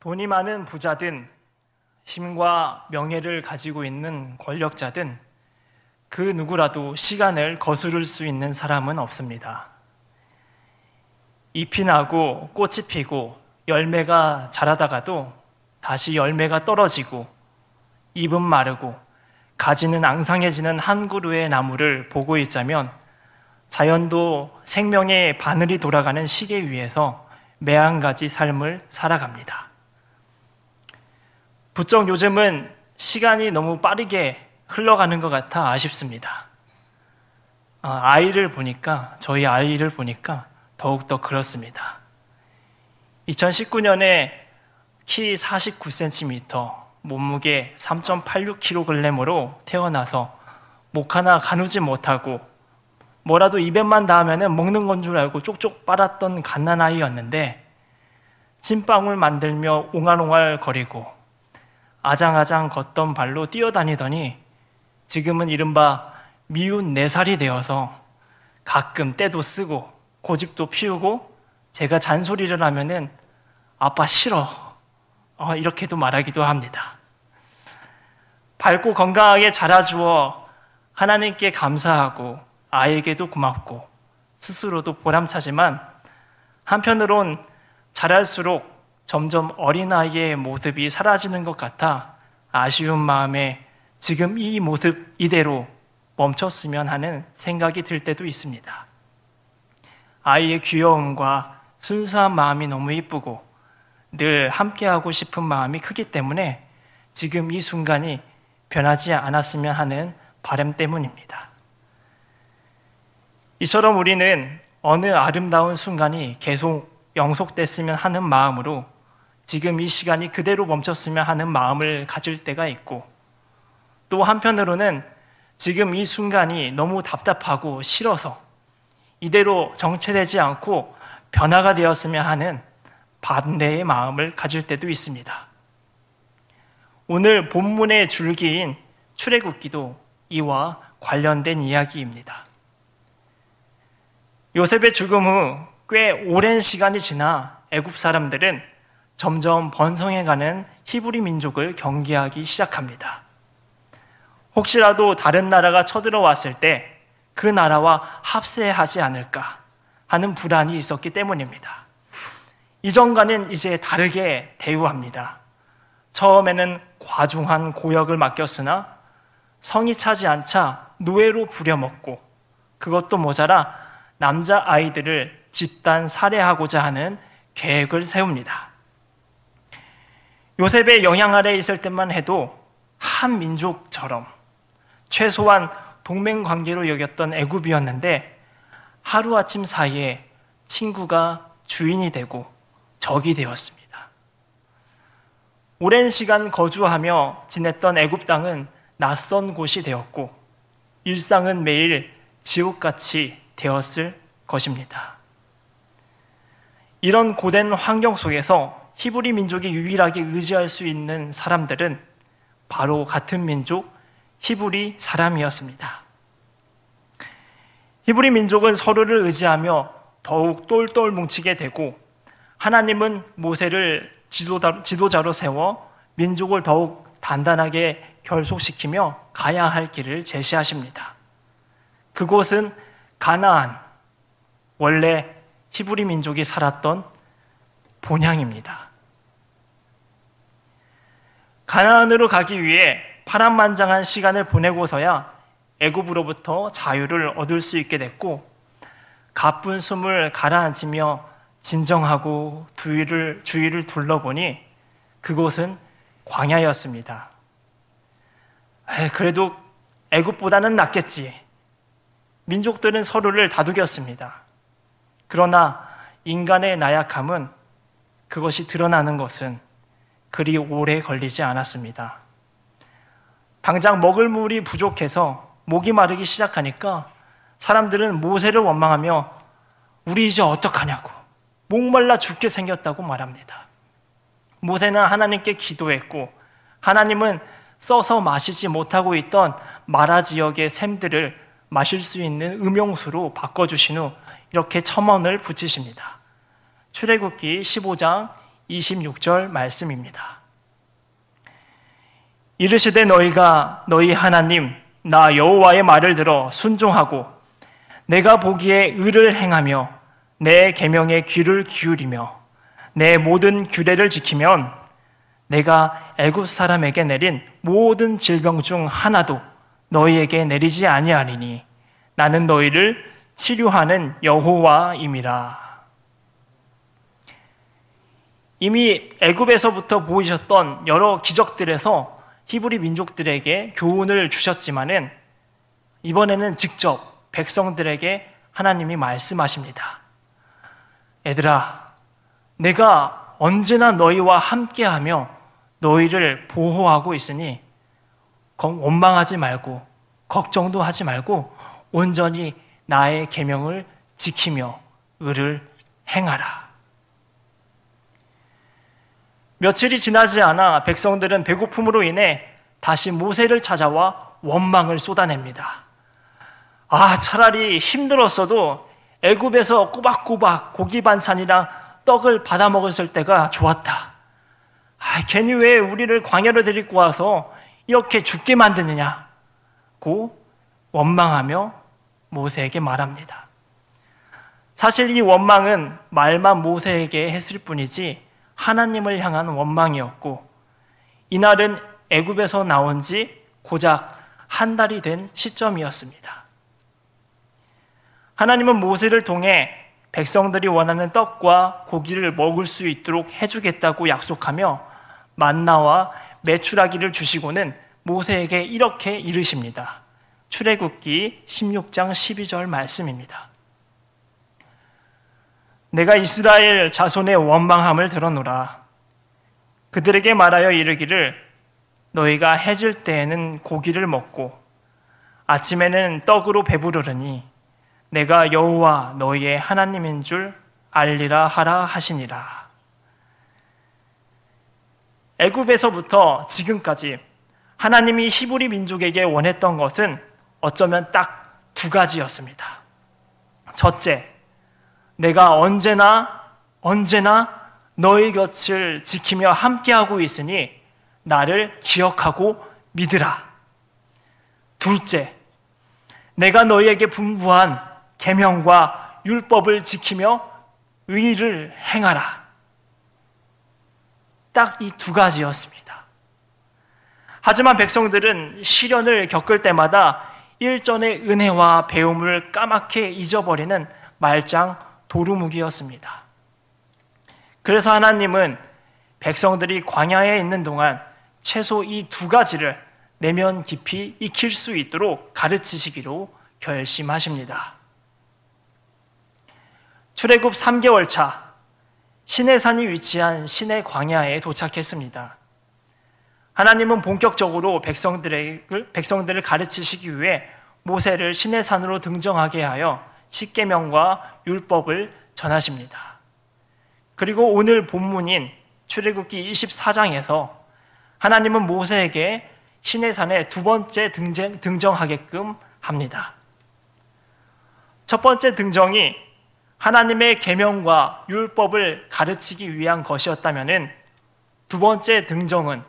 돈이 많은 부자든 힘과 명예를 가지고 있는 권력자든 그 누구라도 시간을 거스를 수 있는 사람은 없습니다. 잎이 나고 꽃이 피고 열매가 자라다가도 다시 열매가 떨어지고 잎은 마르고 가지는 앙상해지는 한 그루의 나무를 보고 있자면 자연도 생명의 바늘이 돌아가는 시계 위에서 매한가지 삶을 살아갑니다. 부쩍 요즘은 시간이 너무 빠르게 흘러가는 것 같아 아쉽습니다. 저희 아이를 보니까 더욱더 그렇습니다. 2019년에 키 49cm, 몸무게 3.86kg으로 태어나서 목 하나 가누지 못하고 뭐라도 입에만 닿으면 먹는 건 줄 알고 쪽쪽 빨았던 갓난아이였는데 찐빵을 만들며 옹알옹알 거리고 아장아장 걷던 발로 뛰어다니더니 지금은 이른바 미운 4살이 되어서 가끔 때도 쓰고 고집도 피우고 제가 잔소리를 하면은 아빠 싫어 이렇게도 말하기도 합니다. 밝고 건강하게 자라주어 하나님께 감사하고 아이에게도 고맙고 스스로도 보람차지만 한편으론 자랄수록 점점 어린아이의 모습이 사라지는 것 같아 아쉬운 마음에 지금 이 모습 이대로 멈췄으면 하는 생각이 들 때도 있습니다. 아이의 귀여움과 순수한 마음이 너무 이쁘고 늘 함께하고 싶은 마음이 크기 때문에 지금 이 순간이 변하지 않았으면 하는 바람 때문입니다. 이처럼 우리는 어느 아름다운 순간이 계속 영속됐으면 하는 마음으로 지금 이 시간이 그대로 멈췄으면 하는 마음을 가질 때가 있고 또 한편으로는 지금 이 순간이 너무 답답하고 싫어서 이대로 정체되지 않고 변화가 되었으면 하는 반대의 마음을 가질 때도 있습니다. 오늘 본문의 줄기인 출애굽기도 이와 관련된 이야기입니다. 요셉의 죽음 후 꽤 오랜 시간이 지나 애굽 사람들은 점점 번성해가는 히브리 민족을 경계하기 시작합니다. 혹시라도 다른 나라가 쳐들어왔을 때 그 나라와 합세하지 않을까 하는 불안이 있었기 때문입니다. 이전과는 이제 다르게 대우합니다. 처음에는 과중한 고역을 맡겼으나 성이 차지 않자 노예로 부려먹고 그것도 모자라 남자아이들을 집단 살해하고자 하는 계획을 세웁니다. 요셉의 영향 아래 있을 때만 해도 한 민족처럼 최소한 동맹관계로 여겼던 애굽이었는데 하루아침 사이에 친구가 주인이 되고 적이 되었습니다. 오랜 시간 거주하며 지냈던 애굽 땅은 낯선 곳이 되었고 일상은 매일 지옥같이 되었을 것입니다. 이런 고된 환경 속에서 히브리 민족이 유일하게 의지할 수 있는 사람들은 바로 같은 민족 히브리 사람이었습니다. 히브리 민족은 서로를 의지하며 더욱 똘똘 뭉치게 되고 하나님은 모세를 지도자로 세워 민족을 더욱 단단하게 결속시키며 가야 할 길을 제시하십니다. 그곳은 가나안, 원래 히브리 민족이 살았던 본향입니다. 가나안으로 가기 위해 파란만장한 시간을 보내고서야 애굽으로부터 자유를 얻을 수 있게 됐고 가쁜 숨을 가라앉히며 진정하고 주위를 둘러보니 그곳은 광야였습니다. 그래도 애굽보다는 낫겠지. 민족들은 서로를 다독였습니다. 그러나 인간의 나약함은 그것이 드러나는 것은 그리 오래 걸리지 않았습니다. 당장 먹을 물이 부족해서 목이 마르기 시작하니까 사람들은 모세를 원망하며 우리 이제 어떡하냐고 목말라 죽게 생겼다고 말합니다. 모세는 하나님께 기도했고 하나님은 써서 마시지 못하고 있던 마라 지역의 샘들을 마실 수 있는 음용수로 바꿔주신 후 이렇게 첨언을 붙이십니다. 출애굽기 15장 26절 말씀입니다. 이르시되 너희가 너희 하나님 나 여호와의 말을 들어 순종하고 내가 보기에 의를 행하며 내 계명에 귀를 기울이며 내 모든 규례를 지키면 내가 애굽 사람에게 내린 모든 질병 중 하나도 너희에게 내리지 아니하리니 나는 너희를 치료하는 여호와임이라. 이미 애굽에서부터 보이셨던 여러 기적들에서 히브리 민족들에게 교훈을 주셨지만은 이번에는 직접 백성들에게 하나님이 말씀하십니다. 얘들아, 내가 언제나 너희와 함께하며 너희를 보호하고 있으니 원망하지 말고 걱정도 하지 말고 온전히 나의 계명을 지키며 의를 행하라. 며칠이 지나지 않아 백성들은 배고픔으로 인해 다시 모세를 찾아와 원망을 쏟아냅니다. 차라리 힘들었어도 애굽에서 꼬박꼬박 고기 반찬이랑 떡을 받아 먹었을 때가 좋았다. 괜히 왜 우리를 광야로 데리고 와서 이렇게 죽게 만드느냐고 원망하며 모세에게 말합니다. 사실 이 원망은 말만 모세에게 했을 뿐이지 하나님을 향한 원망이었고, 이날은 애굽에서 나온 지 고작 한 달이 된 시점이었습니다. 하나님은 모세를 통해 백성들이 원하는 떡과 고기를 먹을 수 있도록 해주겠다고 약속하며 만나와 메추라기를 주시고는 모세에게 이렇게 이르십니다. 출애굽기 16장 12절 말씀입니다. 내가 이스라엘 자손의 원망함을 들어노라. 그들에게 말하여 이르기를 너희가 해질 때에는 고기를 먹고 아침에는 떡으로 배부르르니 내가 여호와 너희의 하나님인 줄 알리라 하라 하시니라. 애굽에서부터 지금까지 하나님이 히브리 민족에게 원했던 것은 어쩌면 딱 두 가지였습니다. 첫째, 내가 언제나 너희 곁을 지키며 함께하고 있으니 나를 기억하고 믿으라. 둘째, 내가 너희에게 분부한 계명과 율법을 지키며 의를 행하라. 딱 이 두 가지였습니다. 하지만 백성들은 시련을 겪을 때마다 일전의 은혜와 배움을 까맣게 잊어버리는 말짱 도루묵이었습니다. 그래서 하나님은 백성들이 광야에 있는 동안 최소 이 두 가지를 내면 깊이 익힐 수 있도록 가르치시기로 결심하십니다. 출애굽 3개월 차, 시내산이 위치한 시내 광야에 도착했습니다. 하나님은 본격적으로 백성들을 가르치시기 위해 모세를 시내산으로 등정하게 하여 십계명과 율법을 전하십니다. 그리고 오늘 본문인 출애굽기 24장에서 하나님은 모세에게 시내산에 두 번째 등정하게끔 합니다. 첫 번째 등정이 하나님의 계명과 율법을 가르치기 위한 것이었다면 두 번째 등정은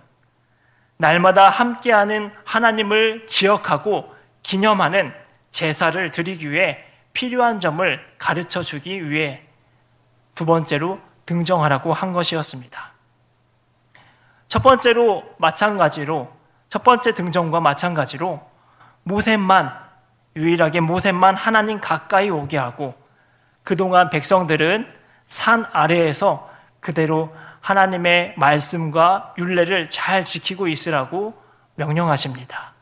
날마다 함께하는 하나님을 기억하고 기념하는 제사를 드리기 위해 필요한 점을 가르쳐 주기 위해 두 번째로 등정하라고 한 것이었습니다. 첫 번째 등정과 마찬가지로 유일하게 모세만 하나님 가까이 오게 하고 그동안 백성들은 산 아래에서 그대로 하나님의 말씀과 율례를 잘 지키고 있으라고 명령하십니다.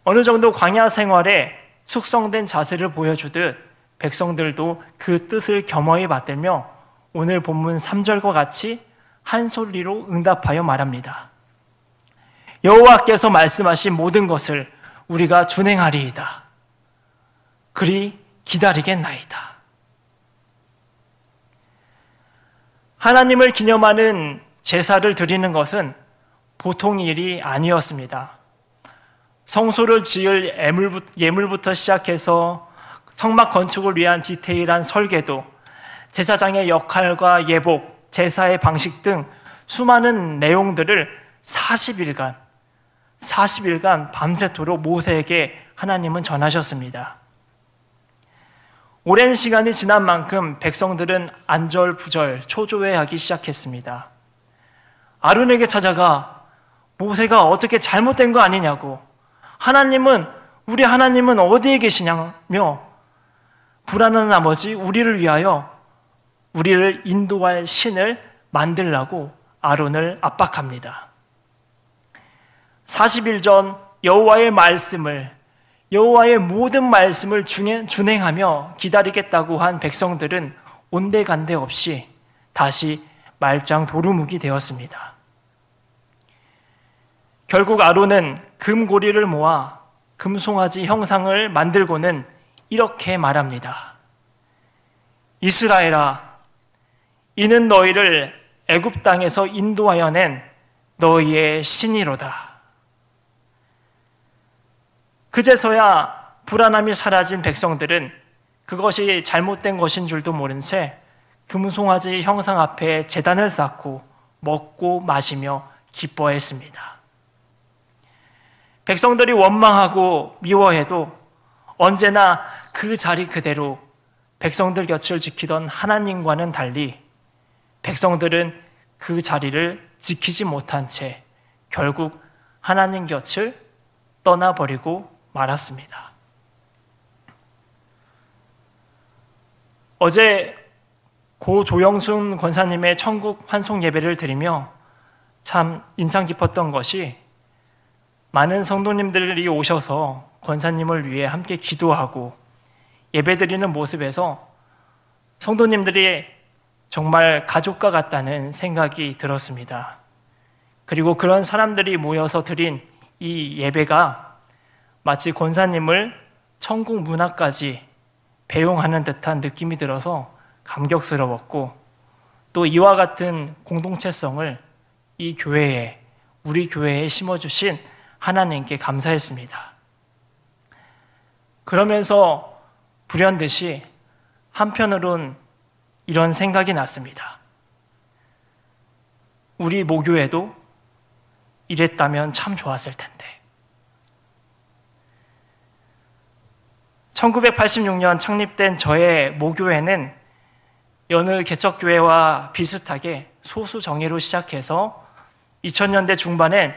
어느 정도 광야 생활에 숙성된 자세를 보여주듯 백성들도 그 뜻을 겸허히 받들며 오늘 본문 3절과 같이 한 소리로 응답하여 말합니다. 여호와께서 말씀하신 모든 것을 우리가 준행하리이다. 그리 기다리겠나이다. 하나님을 기념하는 제사를 드리는 것은 보통 일이 아니었습니다. 성소를 지을 예물부터 시작해서 성막 건축을 위한 디테일한 설계도, 제사장의 역할과 예복, 제사의 방식 등 수많은 내용들을 40일간 밤새도록 모세에게 하나님은 전하셨습니다. 오랜 시간이 지난 만큼 백성들은 안절부절 초조해하기 시작했습니다. 아론에게 찾아가 모세가 어떻게 잘못된 거 아니냐고, 우리 하나님은 어디에 계시냐며 불안한 나머지 우리를 위하여 우리를 인도할 신을 만들라고 아론을 압박합니다. 40일 전 여호와의 모든 말씀을 준행하며 기다리겠다고 한 백성들은 온데간데 없이 다시 말짱 도루묵이 되었습니다. 결국 아론은 금고리를 모아 금송아지 형상을 만들고는 이렇게 말합니다. 이스라엘아, 이는 너희를 애굽 땅에서 인도하여 낸 너희의 신이로다. 그제서야 불안함이 사라진 백성들은 그것이 잘못된 것인 줄도 모른 채 금송아지 형상 앞에 제단을 쌓고 먹고 마시며 기뻐했습니다. 백성들이 원망하고 미워해도 언제나 그 자리 그대로 백성들 곁을 지키던 하나님과는 달리 백성들은 그 자리를 지키지 못한 채 결국 하나님 곁을 떠나버리고 말았습니다. 어제 고 조영순 권사님의 천국 환송 예배를 드리며 참 인상 깊었던 것이 많은 성도님들이 오셔서 권사님을 위해 함께 기도하고 예배드리는 모습에서 성도님들이 정말 가족과 같다는 생각이 들었습니다. 그리고 그런 사람들이 모여서 드린 이 예배가 마치 권사님을 천국 문화까지 배웅하는 듯한 느낌이 들어서 감격스러웠고, 또 이와 같은 공동체성을 우리 교회에 심어주신 하나님께 감사했습니다. 그러면서 불현듯이 한편으론 이런 생각이 났습니다. 우리 모교회도 이랬다면 참 좋았을 텐데. 1986년 창립된 저의 모교회는 여느 개척교회와 비슷하게 소수 정예로 시작해서 2000년대 중반엔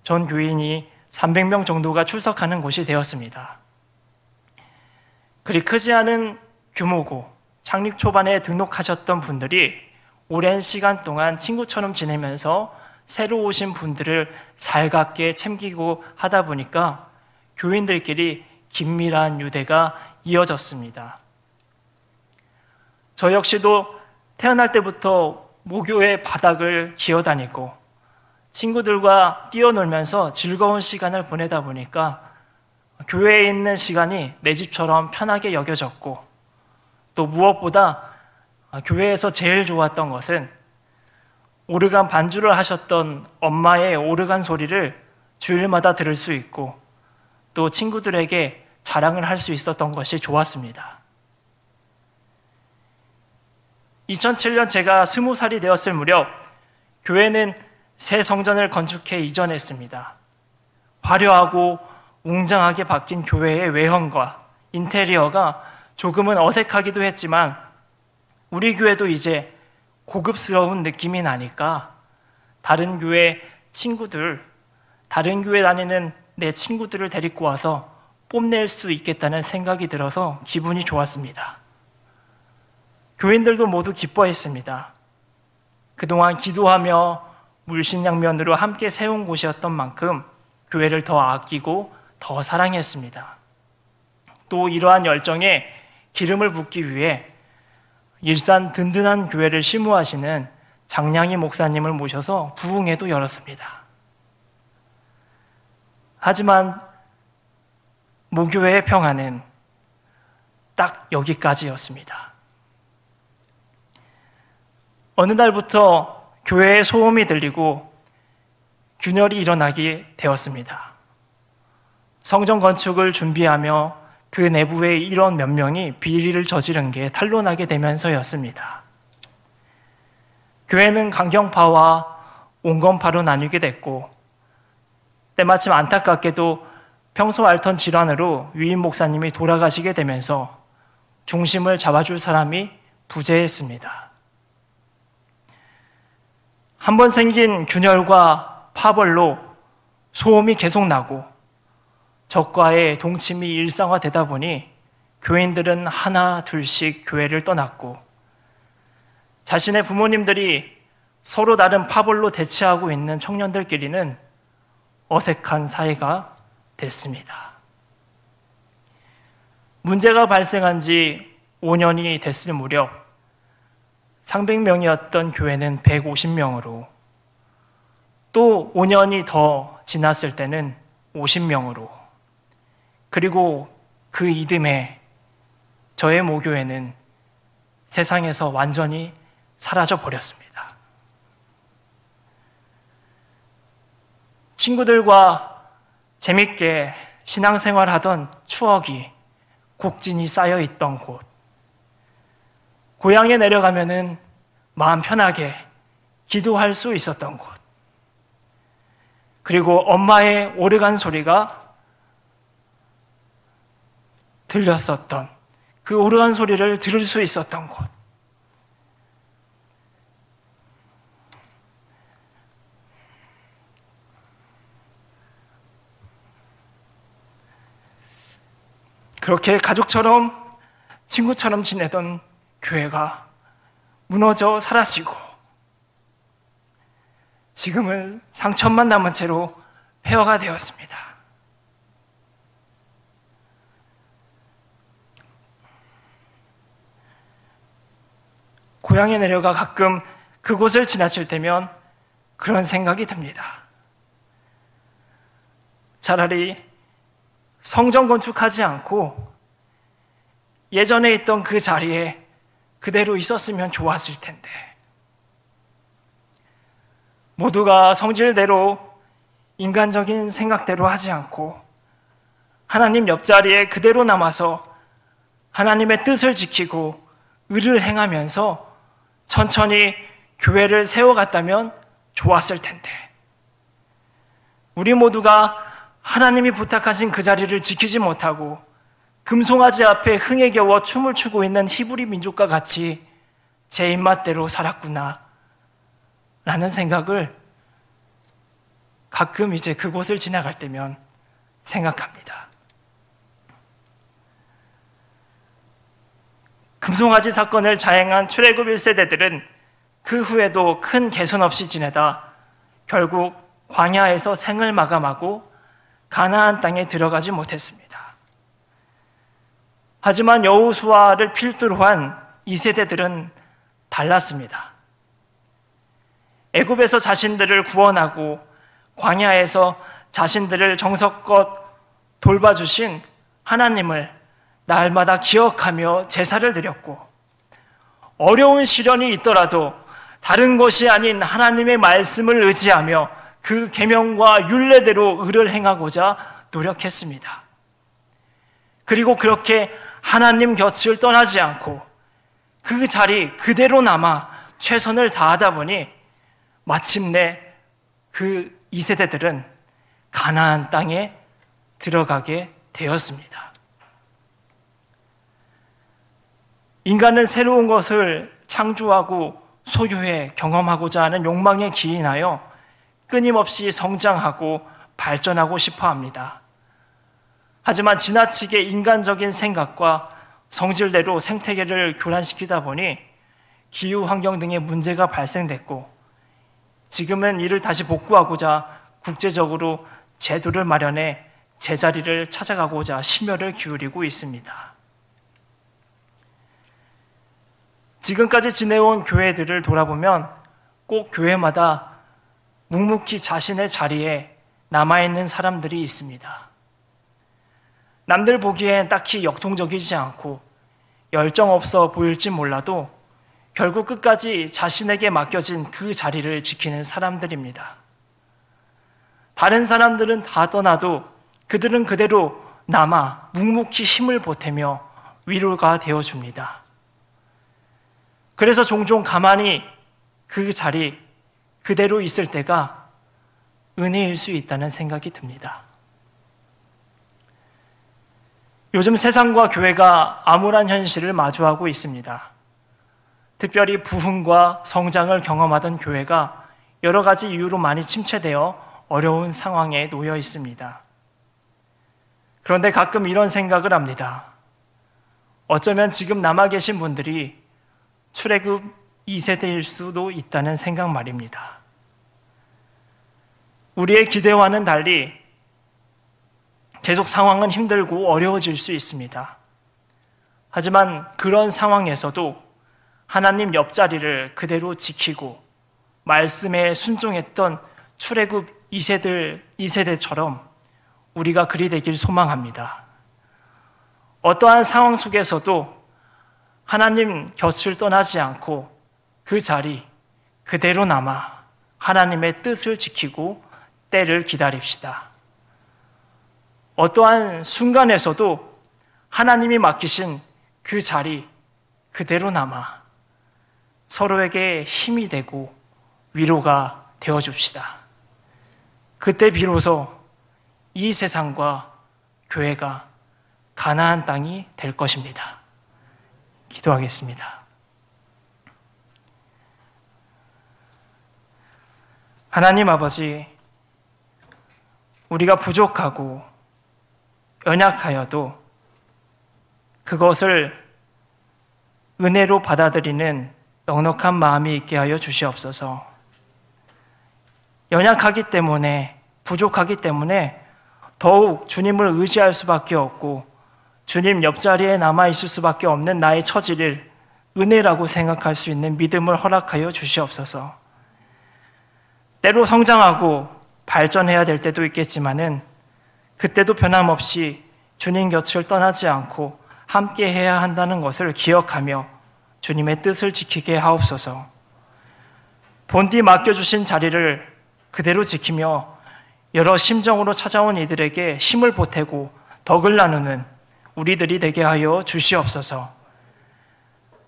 전 교인이 300명 정도가 출석하는 곳이 되었습니다. 그리 크지 않은 규모고 창립 초반에 등록하셨던 분들이 오랜 시간 동안 친구처럼 지내면서 새로 오신 분들을 살갑게 챙기고 하다 보니까 교인들끼리 긴밀한 유대가 이어졌습니다. 저 역시도 태어날 때부터 모교의 바닥을 기어다니고 친구들과 뛰어놀면서 즐거운 시간을 보내다 보니까 교회에 있는 시간이 내 집처럼 편하게 여겨졌고, 또 무엇보다 교회에서 제일 좋았던 것은 오르간 반주를 하셨던 엄마의 오르간 소리를 주일마다 들을 수 있고, 또 친구들에게 자랑을 할 수 있었던 것이 좋았습니다. 2007년 제가 20살이 되었을 무렵 교회는 새 성전을 건축해 이전했습니다. 화려하고 웅장하게 바뀐 교회의 외형과 인테리어가 조금은 어색하기도 했지만 우리 교회도 이제 고급스러운 느낌이 나니까 다른 교회 다니는 내 친구들을 데리고 와서 뽐낼 수 있겠다는 생각이 들어서 기분이 좋았습니다. 교인들도 모두 기뻐했습니다. 그동안 기도하며 물신양면으로 함께 세운 곳이었던 만큼 교회를 더 아끼고 더 사랑했습니다. 또 이러한 열정에 기름을 붓기 위해 일산 든든한 교회를 심우하시는 장량희 목사님을 모셔서 부흥회도 열었습니다. 하지만 모교회의 평화는 딱 여기까지였습니다. 어느 날부터 교회에 소음이 들리고 균열이 일어나게 되었습니다. 성전 건축을 준비하며 그 내부의 일원 몇 명이 비리를 저지른 게 탄로나게 되면서였습니다. 교회는 강경파와 온건파로 나뉘게 됐고, 때마침 안타깝게도 평소 앓던 질환으로 위임 목사님이 돌아가시게 되면서 중심을 잡아줄 사람이 부재했습니다. 한번 생긴 균열과 파벌로 소음이 계속 나고 적과의 동침이 일상화되다 보니 교인들은 하나 둘씩 교회를 떠났고, 자신의 부모님들이 서로 다른 파벌로 대치하고 있는 청년들끼리는 어색한 사이가 됐습니다. 문제가 발생한 지 5년이 됐을 무렵 300명이었던 교회는 150명으로, 또 5년이 더 지났을 때는 50명으로, 그리고 그 이듬해 저의 모교회는 세상에서 완전히 사라져 버렸습니다. 친구들과 재밌게 신앙생활하던 추억이 곡진이 쌓여 있던 곳, 고향에 내려가면은 마음 편하게 기도할 수 있었던 곳, 그리고 엄마의 오르간 소리가 들렸었던 그 오르간 소리를 들을 수 있었던 곳, 그렇게 가족처럼 친구처럼 지내던 교회가 무너져 사라지고 지금은 상처만 남은 채로 폐허가 되었습니다. 고향에 내려가 가끔 그곳을 지나칠 때면 그런 생각이 듭니다. 차라리 성전 건축하지 않고 예전에 있던 그 자리에 그대로 있었으면 좋았을 텐데, 모두가 성질대로 인간적인 생각대로 하지 않고 하나님 옆자리에 그대로 남아서 하나님의 뜻을 지키고 의를 행하면서 천천히 교회를 세워갔다면 좋았을 텐데, 우리 모두가 하나님이 부탁하신 그 자리를 지키지 못하고 금송아지 앞에 흥에 겨워 춤을 추고 있는 히브리 민족과 같이 제 입맛대로 살았구나 라는 생각을 가끔 이제 그곳을 지나갈 때면 생각합니다. 금송아지 사건을 자행한 출애굽 1세대들은 그 후에도 큰 개선 없이 지내다 결국 광야에서 생을 마감하고 가나안 땅에 들어가지 못했습니다. 하지만 여호수아를 필두로 한 2세대들은 달랐습니다. 애굽에서 자신들을 구원하고 광야에서 자신들을 정성껏 돌봐주신 하나님을 날마다 기억하며 제사를 드렸고, 어려운 시련이 있더라도 다른 것이 아닌 하나님의 말씀을 의지하며 그 계명과 율례대로 의를 행하고자 노력했습니다. 그리고 그렇게 하나님 곁을 떠나지 않고 그 자리 그대로 남아 최선을 다하다 보니 마침내 그 2세대들은 가나안 땅에 들어가게 되었습니다. 인간은 새로운 것을 창조하고 소유해 경험하고자 하는 욕망에 기인하여 끊임없이 성장하고 발전하고 싶어 합니다. 하지만 지나치게 인간적인 생각과 성질대로 생태계를 교란시키다 보니 기후 환경 등의 문제가 발생됐고, 지금은 이를 다시 복구하고자 국제적으로 제도를 마련해 제자리를 찾아가고자 심혈을 기울이고 있습니다. 지금까지 지내온 교회들을 돌아보면 꼭 교회마다 묵묵히 자신의 자리에 남아있는 사람들이 있습니다. 남들 보기엔 딱히 역동적이지 않고 열정 없어 보일지 몰라도 결국 끝까지 자신에게 맡겨진 그 자리를 지키는 사람들입니다. 다른 사람들은 다 떠나도 그들은 그대로 남아 묵묵히 힘을 보태며 위로가 되어줍니다. 그래서 종종 가만히 그 자리 그대로 있을 때가 은혜일 수 있다는 생각이 듭니다. 요즘 세상과 교회가 암울한 현실을 마주하고 있습니다. 특별히 부흥과 성장을 경험하던 교회가 여러 가지 이유로 많이 침체되어 어려운 상황에 놓여 있습니다. 그런데 가끔 이런 생각을 합니다. 어쩌면 지금 남아 계신 분들이 출애굽 2세대일 수도 있다는 생각 말입니다. 우리의 기대와는 달리 계속 상황은 힘들고 어려워질 수 있습니다. 하지만 그런 상황에서도 하나님 옆자리를 그대로 지키고 말씀에 순종했던 출애굽 2세대처럼 우리가 그리 되길 소망합니다. 어떠한 상황 속에서도 하나님 곁을 떠나지 않고 그 자리 그대로 남아 하나님의 뜻을 지키고 때를 기다립시다. 어떠한 순간에서도 하나님이 맡기신 그 자리 그대로 남아 서로에게 힘이 되고 위로가 되어줍시다. 그때 비로소 이 세상과 교회가 가나안 땅이 될 것입니다. 기도하겠습니다. 하나님 아버지, 우리가 부족하고 연약하여도 그것을 은혜로 받아들이는 넉넉한 마음이 있게 하여 주시옵소서. 연약하기 때문에, 부족하기 때문에 더욱 주님을 의지할 수밖에 없고 주님 옆자리에 남아있을 수밖에 없는 나의 처지를 은혜라고 생각할 수 있는 믿음을 허락하여 주시옵소서. 때로 성장하고 발전해야 될 때도 있겠지만은 그때도 변함없이 주님 곁을 떠나지 않고 함께 해야 한다는 것을 기억하며 주님의 뜻을 지키게 하옵소서. 본디 맡겨주신 자리를 그대로 지키며 여러 심정으로 찾아온 이들에게 힘을 보태고 덕을 나누는 우리들이 되게 하여 주시옵소서.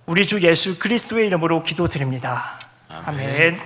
우리 주 예수 그리스도의 이름으로 기도드립니다. 아멘.